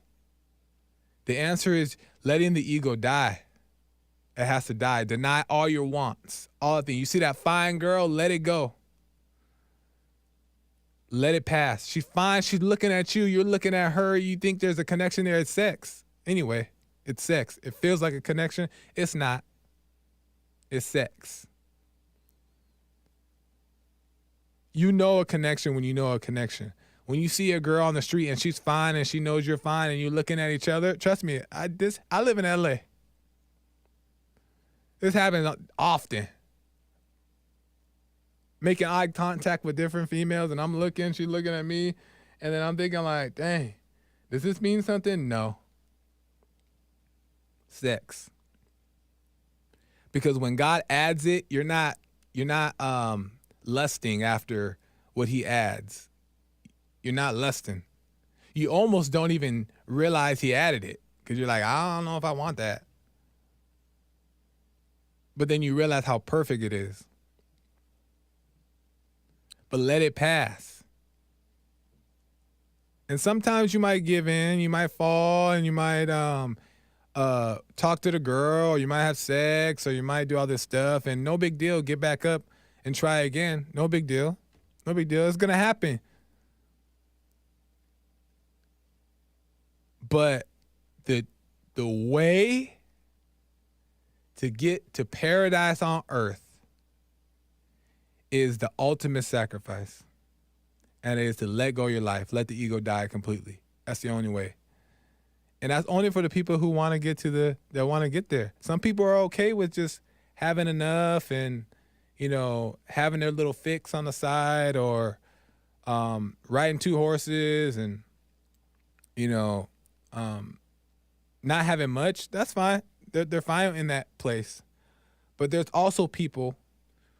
The answer is letting the ego die. It has to die. Deny all your wants. All the things. You see that fine girl? Let it go. Let it pass. She's fine. She's looking at you. You're looking at her. You think there's a connection there. It's sex. Anyway, it's sex. It feels like a connection. It's not. It's sex. You know a connection when you know a connection. When you see a girl on the street and she's fine and she knows you're fine and you're looking at each other, trust me, I live in LA. This happens often. Making eye contact with different females and I'm looking, she's looking at me, and then I'm thinking like, dang, does this mean something? No. Sex. Because when God adds it, you're not lusting after what he adds. You're not lusting. You almost don't even realize he added it because you're like, I don't know if I want that. But then you realize how perfect it is. But let it pass. And sometimes you might give in, you might fall, and you might talk to the girl, or you might have sex, or you might do all this stuff, and no big deal, get back up and try again. No big deal. No big deal. It's going to happen. But the way to get to paradise on earth is the ultimate sacrifice. And it is to let go of your life. Let the ego die completely. That's the only way. And that's only for the people who want to get that want to get there. Some people are okay with just having enough and, having their little fix on the side, or riding 2 horses and, not having much. That's fine. They're fine in that place. But there's also people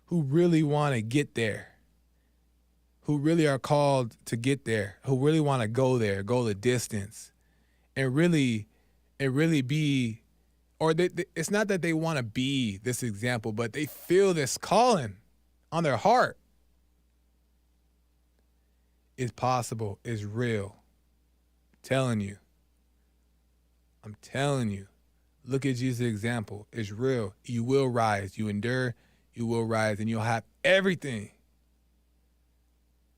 who really want to get there, who really are called to get there, who really want to go there, go the distance, and really be, or it's not that they want to be this example, but they feel this calling on their heart. It's possible. It's real. I'm telling you. Look at Jesus' example. It's real. You will rise. You endure. You will rise, and you'll have everything.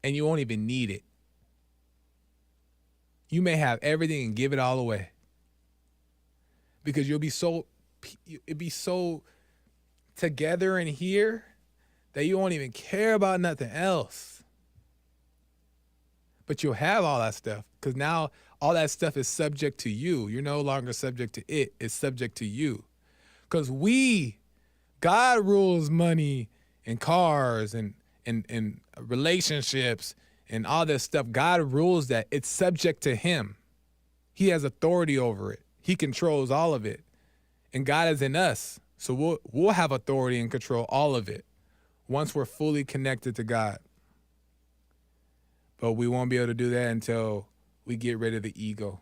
And you won't even need it. You may have everything and give it all away. Because it'd be so together in here that you won't even care about nothing else. But you'll have all that stuff, because now all that stuff is subject to you. You're no longer subject to it. It's subject to you. Because God rules money and cars and relationships and all this stuff. God rules that. It's subject to him. He has authority over it. He controls all of it. And God is in us. So we'll have authority and control all of it once we're fully connected to God. But we won't be able to do that until we get rid of the ego.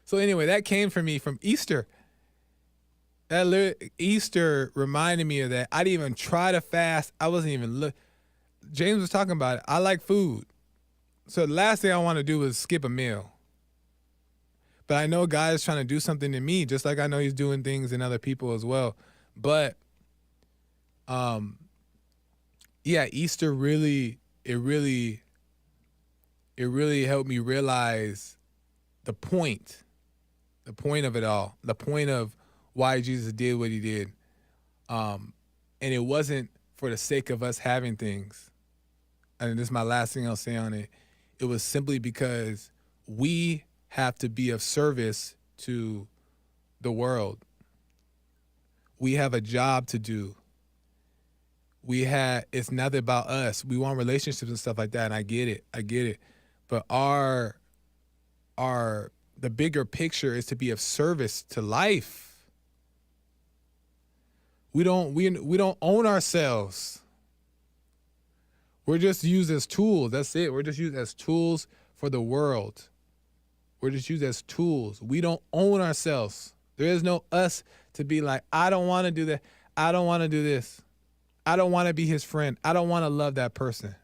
So anyway, that came for me from Easter. Easter reminded me of that. I didn't even try to fast. I wasn't even James was talking about it. I like food. So the last thing I want to do is skip a meal. But I know God is trying to do something in me, just like I know he's doing things in other people as well. But Easter really helped me realize the point of it all, the point of why Jesus did what he did. And it wasn't for the sake of us having things. And this is my last thing I'll say on it. It was simply because we have to be of service to the world. We have a job to do. It's not about us. We want relationships and stuff like that, and I get it. But the bigger picture is to be of service to life. We don't own ourselves. We're just used as tools. That's it. We're just used as tools for the world. We're just used as tools. We don't own ourselves. There is no us to be like, I don't want to do that. I don't want to do this. I don't want to be his friend. I don't want to love that person.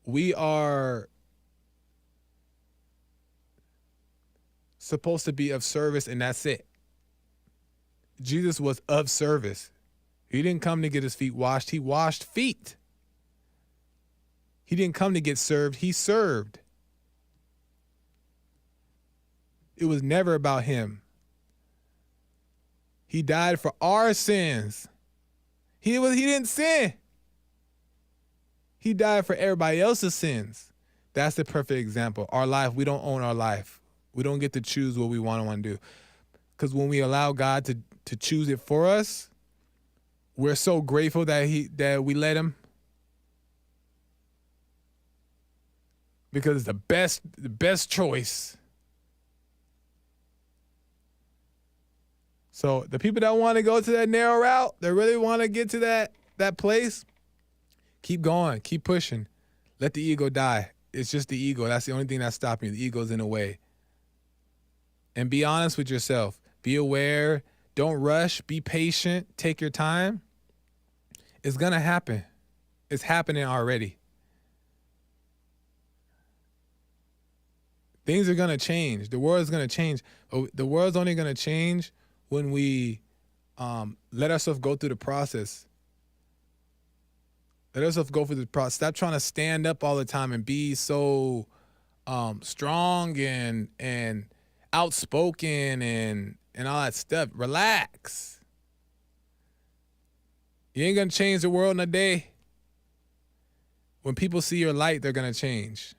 We are supposed to be of service, and that's it. Jesus was of service. He didn't come to get his feet washed. He washed feet. He didn't come to get served. He served. It was never about him. He died for our sins. He didn't sin. He died for everybody else's sins. That's the perfect example. Our life, we don't own our life. We don't get to choose what we want to do. Because when we allow God to choose it for us, we're so grateful that we let him. Because it's the best choice. So the people that want to go to that narrow route, that really want to get to that place, keep going, keep pushing. Let the ego die. It's just the ego. That's the only thing that's stopping you. The ego's in the way. And be honest with yourself. Be aware. Don't rush. Be patient. Take your time. It's going to happen. It's happening already. Things are going to change. The world's going to change. The world's only going to change when we let ourselves go through the process. Let ourselves go through the process. Stop trying to stand up all the time and be so strong and outspoken and all that stuff. Relax. You ain't going to change the world in a day. When people see your light, they're going to change.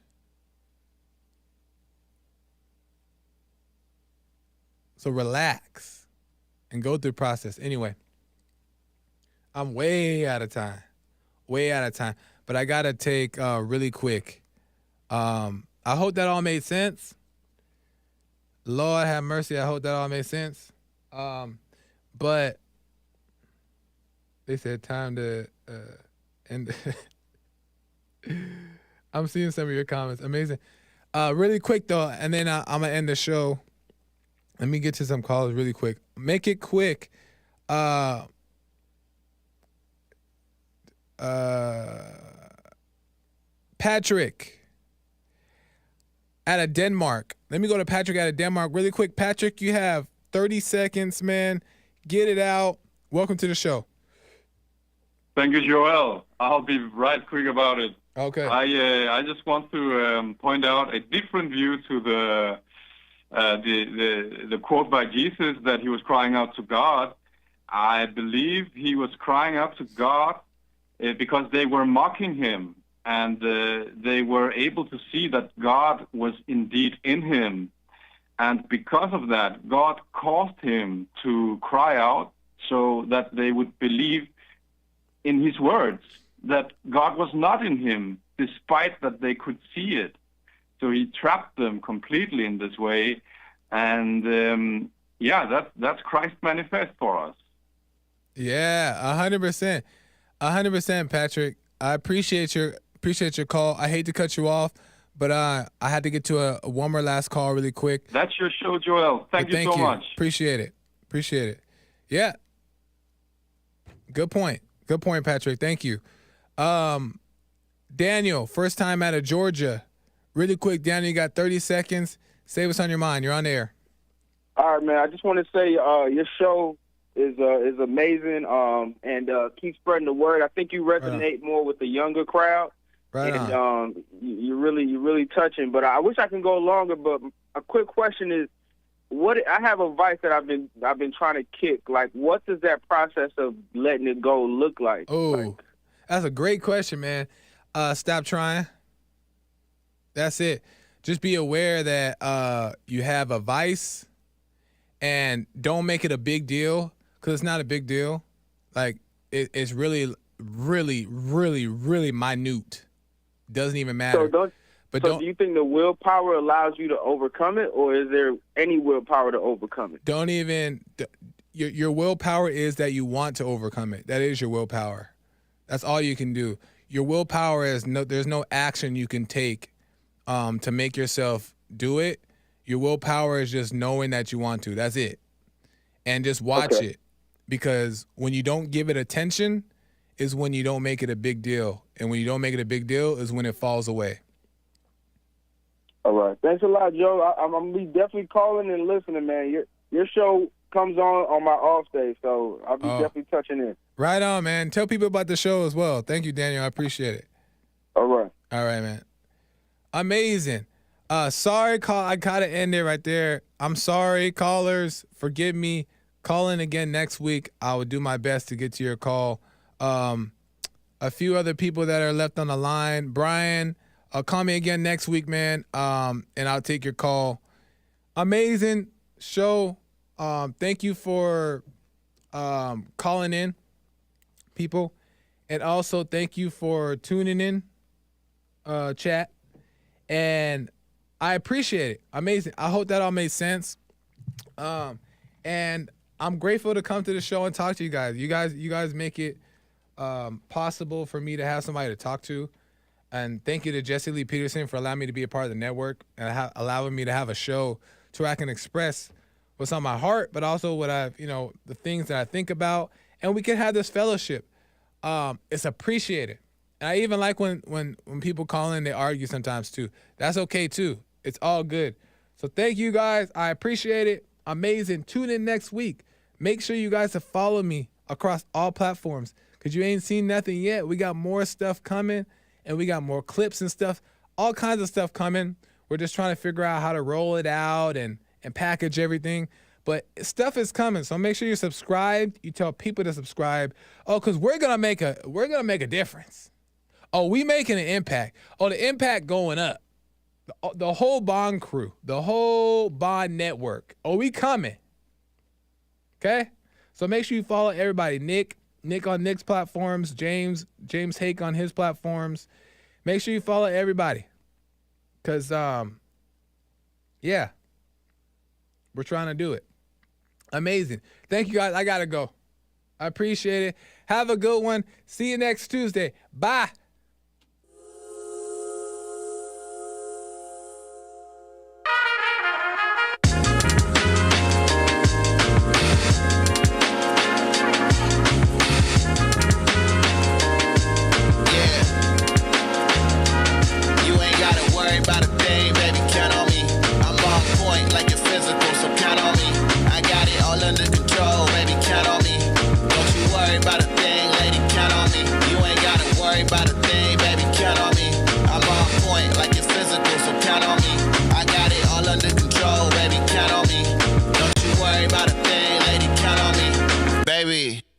So relax and go through the process. Anyway, I'm way out of time. But I got to take really quick. I hope that all made sense. Lord have mercy. I hope that all made sense. But they said time to end. I'm seeing some of your comments. Amazing. Really quick, though, and then I'm going to end the show. Let me get to some calls really quick. Make it quick. Patrick out of Denmark. Let me go to Patrick out of Denmark really quick. Patrick, you have 30 seconds, man. Get it out. Welcome to the show. Thank you, Joel. I'll be right quick about it. Okay. I just want to point out a different view to the quote by Jesus that he was crying out to God. I believe he was crying out to God because they were mocking him, and they were able to see that God was indeed in him. And because of that, God caused him to cry out so that they would believe in his words, that God was not in him, despite that they could see it. So he trapped them completely in this way. And that's Christ manifest for us. Yeah, 100%. 100%, Patrick. I appreciate your call. I hate to cut you off, but I had to get to one more last call really quick. That's your show, Joel. Thank you so much. Appreciate it. Yeah. Good point, Patrick. Thank you. Daniel, first time out of Georgia. Really quick, Daniel, you got 30 seconds. Say what's on your mind. You're on air. All right, man. I just want to say your show is amazing, and keep spreading the word. I think you resonate more with the younger crowd. Right and, on. You're really touching. But I wish I can go longer. But a quick question is, I have a vice that I've been trying to kick. Like, what does that process of letting it go look like? Oh, that's a great question, man. Stop trying. That's it. Just be aware that you have a vice, and don't make it a big deal, because it's not a big deal. Like, it's really, really, really, really minute. Doesn't even matter. So do you think the willpower allows you to overcome it, or is there any willpower to overcome it? Your willpower is that you want to overcome it. That is your willpower. That's all you can do. Your willpower is there's no action you can take to make yourself do it. Your willpower is just knowing that you want to. That's it. And just watch it. Because when you don't give it attention is when you don't make it a big deal. And when you don't make it a big deal is when it falls away. All right. Thanks a lot, Joe. I'm going to be definitely calling and listening, man. Your show comes on my off day, so I'll be definitely touching in. Right on, man. Tell people about the show as well. Thank you, Daniel. I appreciate it. All right. All right, man. Amazing. Sorry, I gotta end it right there. I'm sorry, callers. Forgive me. Call in again next week. I will do my best to get to your call. A few other people that are left on the line. Brian, call me again next week, man. And I'll take your call. Amazing show. Thank you for calling in, people. And also thank you for tuning in, chat. And I appreciate it. Amazing. I hope that all made sense. And I'm grateful to come to the show and talk to you guys. You guys make it possible for me to have somebody to talk to. And thank you to Jesse Lee Peterson for allowing me to be a part of the network and allowing me to have a show to where I can express what's on my heart, but also what the things that I think about, and we can have this fellowship. It's appreciated. And I even like when people call in, they argue sometimes too. That's okay too. It's all good. So thank you guys. I appreciate it. Amazing. Tune in next week. Make sure you guys have followed me across all platforms because you ain't seen nothing yet. We got more stuff coming and we got more clips and stuff, all kinds of stuff coming. We're just trying to figure out how to roll it out and package everything. But stuff is coming. So make sure you're subscribed. You tell people to subscribe. Oh, because we're gonna make a difference. Oh, we making an impact. Oh, the impact going up. The whole Bond crew, the whole Bond network. Oh, we coming. Okay? So make sure you follow everybody. Nick on Nick's platforms, James Hake on his platforms. Make sure you follow everybody. Cause yeah. We're trying to do it. Amazing. Thank you guys. I gotta go. I appreciate it. Have a good one. See you next Tuesday. Bye.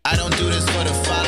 I don't do this for the follow.